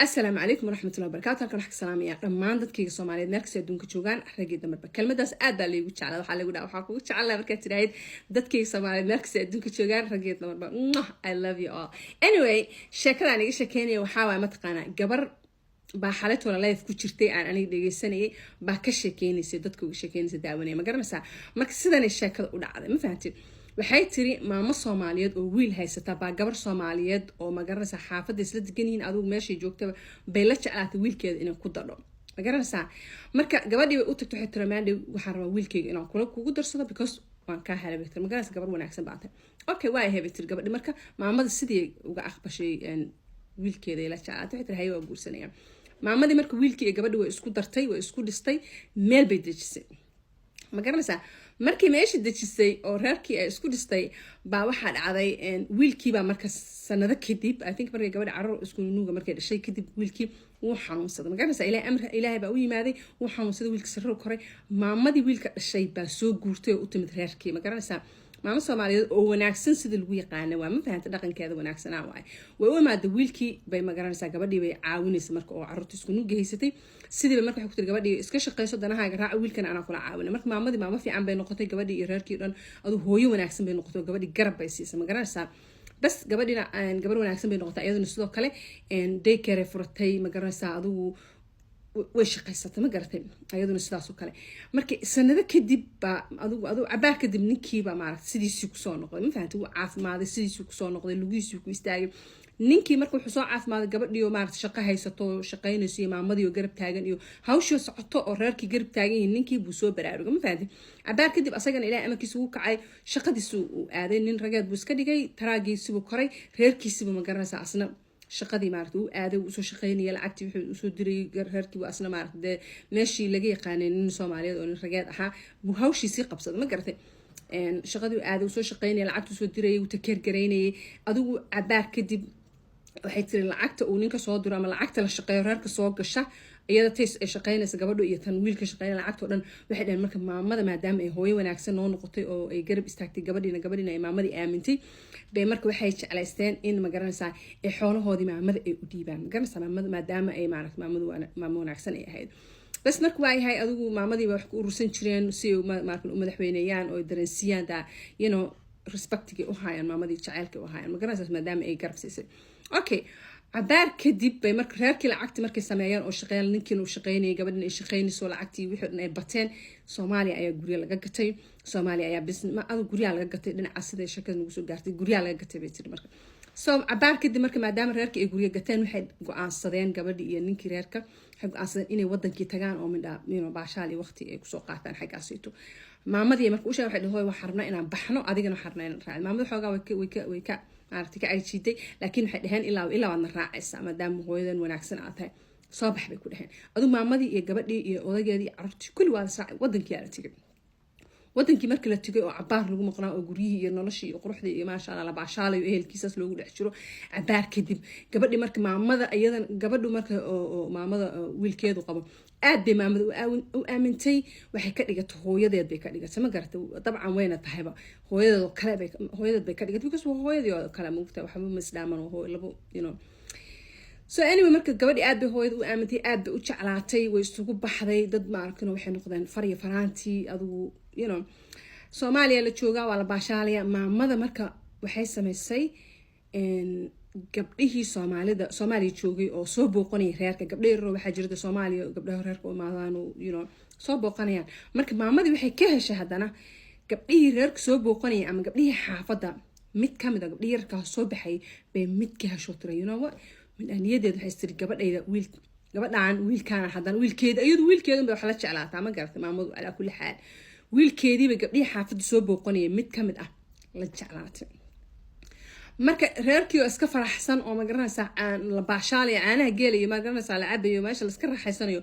السلام عليكم ورحمة الله وبركاته. halkan wax ka salaamaya dhammaan dadkayga Soomaaliyeed meel kasta adduunka joogaan raggeeda marba kelmadaas aad baa leeyahay jecel waxa lagu dhaw waxa kugu jecel markaad tiraahid dadkayga Soomaaliyeed meel kasta adduunka joogaan raggeeda marba I love you all. Anyway sheekadaan iga sheekeynaya waxa waa mataqaana gabar baa xalad wala live ku jirtay aan aniga dhageysanayay baa ka sheekeynaysa dadku uga sheekeynaysa daawanaya ma garanaysaa marka sidan ay sheekada u dhacday ma fahantin waxay tiri maamo Soomaaliyeed oo wiil haysata baa gabar Soomaaliyeed oo ma garanaysaa xaafadda isla degan yihiin adigu meesha joogtaba bay la jeclaatay wiilkeeda inay ku dadho ma garanaysaa marka gabadhii way u tagtay waxay tiri maandhow waxaan rabaa wiilkeyga inaan kugu darsado because waan ka helay ma garanaysaa gabar wanaagsan baa tahay okay waa hebay tiri gabadhii marka maamada sidii uga aqbashay wiilkeeda la jeclaatay waxay tiri hayo waa guursanayaan maamadii marka wiilkii iyo gabadhii way isku dartay way isku dhistay meel bay dejisay ma garanaysaa markii meesha dejisay oo reerkii ay isku dhistay baa waxaa dhacday wiilkii baa marka sanado kadib I think markay gabadha carruur isku nuuga markay dhashay kadib wiilkii wuu xanuunsaday ma garanaysaa ilaahay baa u yimaaday wuu xanuunsaday wiilka sarro koray maamadii wiilka dhashay baa soo guurtay oo u timid reerkii ma garanaysaa maamo Soomaaliyeed oo wanaagsan sida lagu yaqaan waa ma fahantaa dhaqankeeda wanaagsanaa way u imaada wiilkii bay ma garanaysaa gabadhii bay caawinaysaa marka oo carruurta isku nuug haysatay sidii marka waxay ku tiri gabadhii iska shaqeyso danahaaga raac wiilkan ana kula caawinay marka maamadii maamo fiican bay noqotay gabadhii iyo reerkii dhan adu hooyo wanaagsan bay noqotay gabadhii garab bay siisay ma garanaysaa bas gabadhina gabar wanaagsan bay noqotay iyaduna sidoo kale daycare furatay ma garanaysaa adigu way shaqaysatay ma garatay ayaduna sidaas oo kale markii sanado kadib baa adigu cabaar kadib ninkii baa maaragtay sidiisii ku soo noqday ma fahantii uu caafimaaday sidiisii ku soo noqday lugiisii ku istaagay ninkii markuu wuxuu soo caafimaaday gabadhii oo maaragtay shaqo haysato shaqaynayso iyo maamadii oo garab taagan iyo hawsha socoto oo reerkii garab taagan yihiin ninkii buu soo baraarugay ma fahantii cabaar kadib asagana ilaahay amarkiisa uu kacay shaqadiisu uu aaday nin rageed buu iska dhigay taraagiisii buu koray reerkiisii ma garanaysaa asna shaqadii maaragtay uu aaday uu soo shaqeynayay lacagtii wuxuu soo diray reerkii asna maaragtay meeshii laga yaqaanay nin Soomaaliyeed oo nin rageed ahaa buu hawshiisii qabsaday ma garatay shaqadii uu aaday uu soo shaqeynayay lacagtii soo diray uu takeer gareynayay adigu cabaar kadib waxay tiri lacagta uu ninka soo diro ama lacagta la shaqeeyo reerka soo gasha iyada tays ay shaqeynaysa gabadhu iyo tan wiilka shaqeynaya lacagta oo dhan waxay dhahan marka maamada maadaama ay hooyo wanaagsan noo noqotay oo ay garab istaagtay gabadhiina ay maamadii aamintay bay marka waxay jeclaysteen in ma garanaysaa ay xoolahoodii maamada ay u dhiibaan ma garanaysaa maamada maadaama ay maaragtay maamo wanaagsan ay ahayd bas marka waa yahay adigu maamadii wax ku urursan jireen si ay markan u madaxweyneeyaan oo dareensiyaan respectiga u hayaan maamadii jaceylka u hayaan ma garanaysaa maadaama ay garab siisay okay cabaar kadib bay marka reerkii lacagtii markay sameeyaan oo shaqeeyaan ninkiina uu shaqeynayay gabadhina ay shaqeynayso lacagtii wixii dhan ay bateen Soomaaliya ayaa guryo laga gatay Soomaaliya ayaa guryaha laga gatay dhinaca sida shaqada nagu soo gaartay guryaha laga gatay bay tiri marka soo cabaar kadib marka maadaama reerkii ay guryo gateen waxay go'aansadeen gabadhii iyo ninkii reerka waxay go'aansadeen inay wadankii tagaan oo midha baashaal iyo waqti ay kusoo qaataan xaggaasito maamadii marka u sheegay waxay dhahay waxaan rabnaa inaan baxno adigana waxaan rabnaa inaan raaci maamada xoogaa way ka maaragtay ka ayjiitay laakiin waxay dhaheen ilaa waadna raacaysaa maadaama hooyadan wanaagsan aad tahay soo bax bay ku dhaheen adigu maamadii iyo gabadhii iyo odageedii iyo carruurtii kulli waa la raacay wadankii aala tegay wadankii markii la tegay oo cabaar lagu maqnaa oo guryihii iyo noloshii iyo quruxdii iyo maasha Allah la baashaalayo ehelkiisaas loogu dhex jiro cabaar kadib gabadhii marka maamada iyadan gabadhu marka oo maamada wiilkeedu qabo aad bay maamada u aamintay waxay ka dhigatay hooyadeed bay ka dhigatay ma garatay dabcan wayna tahayba hooyadeed bay ka dhigatay because hooyadii oo kale mugta waxba ma isdhaaman oo labo so anyway marka gabadhii aad bay hooyada u aamintay aad bay u jeclaatay way isugu baxday dad maarkana waxay noqdeen fariya faraantii adigu Soomaaliya la joogaa waa la baashaalaya maamada marka waxay sameysay gabdhihii Soomaaliya joogay oo soo booqanay reerka gabdhaha waxa jirta Soomaaliya gabdhaha reerka oo maadaan oo soo booqanayaan marka maamadii waxay ka heshay hadana gabdhihii reerka soo booqanay ama gabdhihii xaafadda mid kamid ah gabdhihii reerka soo baxay bay mid ka hesho tiray min aniyadeed waxay tiri gabadhayda gabadhaan wiilkaan hadana wiilkeeda bay wax la jeclaataa ma garatay maamadu ala kulli xaal wiilkeediiba gabdhihii xaafadda soo booqanaya mid kamid ah la jeclaatay marka reerkii oo iska faraxsan oo ma garanaysaa la baashaalay caanaha geelayo ma garanaysaa la cabayo meesha la iska raaxaysanayo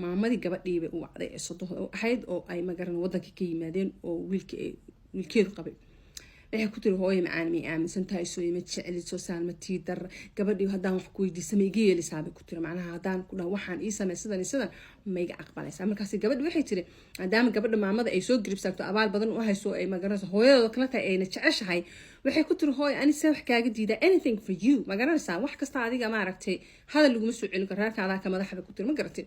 maamadii gabadhii bay u wacday ee sodoh ahayd oo ay ma garan wadankii ka yimaadeen oo wiilkeedu qabay waxay ku tiri hooyo macaan miyay aaminsan tahay soo ima jeceli soo saalma tiidar gabadhii haddaan wax ku weydiiso ma iga yeelisaa bay ku tiri macnaha haddaan ku dhaho waxaan ii samey sidan ma iga aqbalaysaa markaasi gabadhi waxay tiri maadaama gabadha maamada ay soo garibsaagto abaal badan u hayso ay magaranayso hooyadooda kala tahay ayna jeceshahay waxay ku tiri hooyo ani see wax kaaga diidaa anything for you magaranaysaa wax kasta adiga maaragtay hadal laguma soo celin karo reerkaadaa ka madaxda ku tiri ma garatay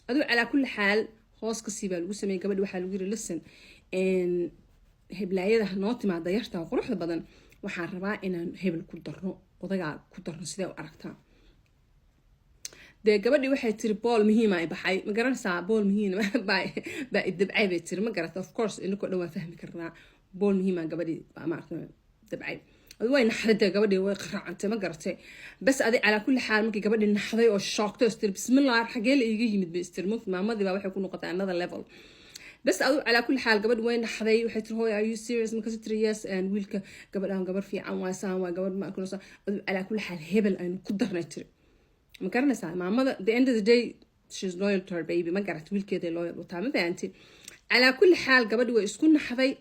aduu calaa kulli xaal hoos kasii baa lagu sameeyey gabadhi waxaa lagu yiri listen heblaayada noo timaada yarta quruxda badan waxaan rabaa inaan hebel ku darno odagaa ku darno sidee u aragtaa dee gabadhii waxay tiri bool muhiima ay baxay ma garanaysaa bool muhiim baa dabcay bay tiri ma garata of course inakoo dhan waan fahmi karnaa bool muhiima gabadhii baa maaragta dabcay way naxday gabadhii way qaraacantay ma garatay bas adi calaa kulli xaal markii gabadhii naxday oo shoogtay oo istir bismillah xagee la iiga yimid bay istir maamadii baa waxay ku noqotay another level bas adu calaa kulli xaal gabadhi way naxday waxay tiri hooy are you serious markaas tiri yes and wiilka gabadhaan gabar fiican waa saan waa gabadh ma arkanaysa adu calaa kulli xaal hebel aynu ku darnay tiri ma garanaysaa maamada the end of the day she's loyal to her baby ma garat wiilkeeday loyal u tahay ma fahanti calaa kulli xaal gabadhi way isku naxday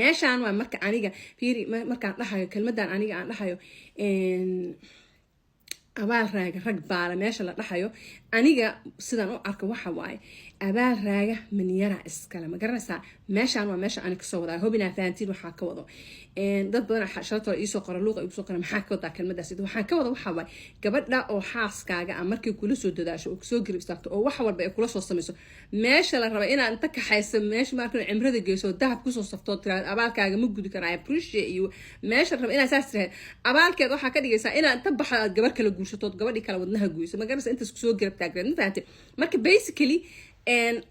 meeshaan waa marka aniga fiiri markaan dhahayo kelmadan aniga aan dhahayo abaal raaga rag baala meesha la dhahayo aniga sidaan u arko waxa waaye abaal raaga minyara iskale ma garanaysaa meeshaan waa meesha ani kasoo wadaa hobinaa fahantiin waxaa ka wado dad badan shalatoo iisoo qora luuqa igu soo qora maxaa ka wadaa kelmadaas waxaan ka wada waxa waaye gabadha oo xaaskaaga ah markay kula soo dadaasho oo kusoo garib istaagto oo wax walba ay kula soo samayso meesha la raba inaad inta kaxayso meesha markan cimrada geyso dahab kusoo saftoo tiraad abaalkaaga ma gudi karaa appreciate iyo meesha raba inaad saas tiraad abaalkeed waxaa ka dhigaysaa inaad inta baxda aad gabar kala guursatood gabadhii kala wadnaha guyso ma garanaysaa intaas kusoo garab taagreed ma fahantay marka basically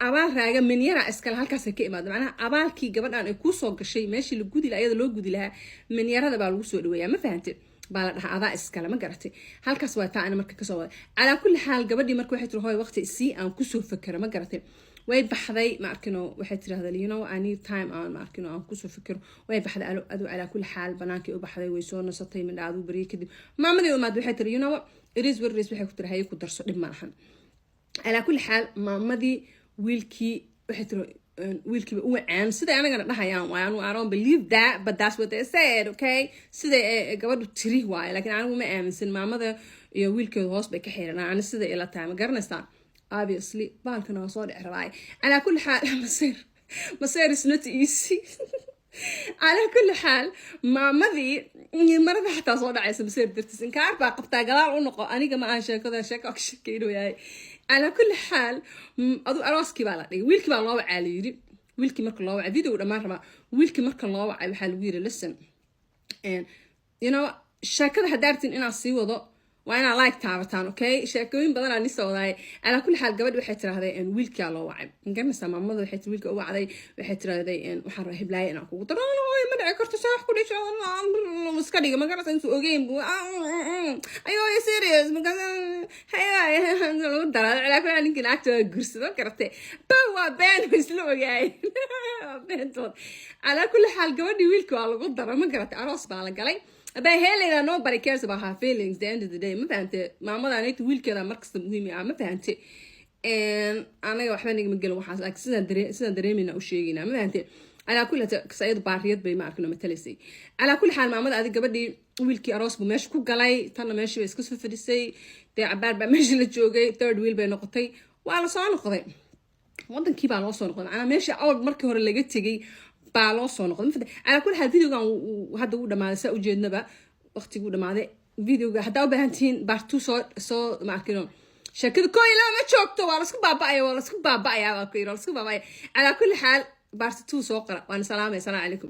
abaal raaga minyara iskale halkaas ka imaado macnaha abaalkii gabadhan ay kusoo gashay meeshii la gudi lahaa iyada loo gudi lahaa minyarada baa lagu soo dhaweeyaa ma fahantay baa la dhahaa adaa iskale ma garatay halkaas waa taa ana marka kasoo wada calaa kulli xaal gabadhii marka waxay tiri hooy waqti sii aan kusoo fakero ma garatay way baxday ma arkino waxay tiraahdaa you know I need time aan ma arkino aan kusoo fakero way baxday adu calaa kulli xaal banaankii u baxday way soo nasatay midhaadu bariye kadib maamadii umaad waxay tiri you know it is what it is waxay ku tiri hay ku darso dhib ma lahan على كل حال مامدي ويلكي وحتى ويلكي وعن سيدا أنا قاعد نحيان وأنا I don't believe that but that's what they said okay سيدا قبضوا تريه واي لكن أنا ما آمن سن مامدا ويلكي الهوس بكحير أنا سيدا إلى تام قرنستان obviously بالكنا صار إحراي على كل حال مصير is not easy على كل حال مامدي مرة حتى صار عايز مصير درتس إن كعرف قبتها قلال ونقو أنا كمان كذا شك أكش كيلو يعني على كل حال أدو أراسكي بالله ويلكي بالله وعالي ويلكي مرك الله وعالي فيديو لما رما ويلكي مرك الله وعالي بحال ويري listen and you know شاكده حدارتين إنا سيوضو وأنا like تابتان أوكي شاكوين بدنا نسوي على كل حال قبل وحيد ترى هذا إن ويلكي الله وعالي نقدر نسمع ماذا وحيد ويلكي هو عادي وحيد ترى هذا إن وحرة هبلاي أنا أقول ترى أنا ما دعك كرتساح كل شيء أنا مسكري ما قرأت إنسو أجيم أيوة يا سيريس مكان هيا ترى على كل حال يمكن أكتر جرس ما قرأته بوا بين مسلوق جاي بين طول على كل حال قبل ويلكي الله قدر ما قرأت أراس بالقلي But hell, nobody cares about her feelings. At the end of the day, ما فهمت. مع ماذا أنا تقول كذا مركز مهم يعني ما فهمت. and أنا وحنا نيجي نقول واحد like سنة دريمنا أو شيء ما فهمت. على كل سيد باريات بما أكلنا مثلثي. على كل حال مع ماذا هذه قبل ويلكي أراس بمشي كوك علي تنا ماشي بس كسر في السي تعبان بمشي للجوجي third wheel بين نقطتين وعلى صان نقطة. وضن كيف على صان نقطة. أنا ماشي أول مركز هو اللي جت تجي بالانس ونقطة على كل حال فيديو كان وهذا وده ما سأو جدنا بقى وقت وده ما ده فيديو هذا بهنتين بارتو صو ما كانوا شكل كوي لا ما شوكتوا ولا سكوب بابا يا ولا سكوب بابا يا ولا سكوب بابا على كل حال بارتو صو قرأ وأنا سلام عليكم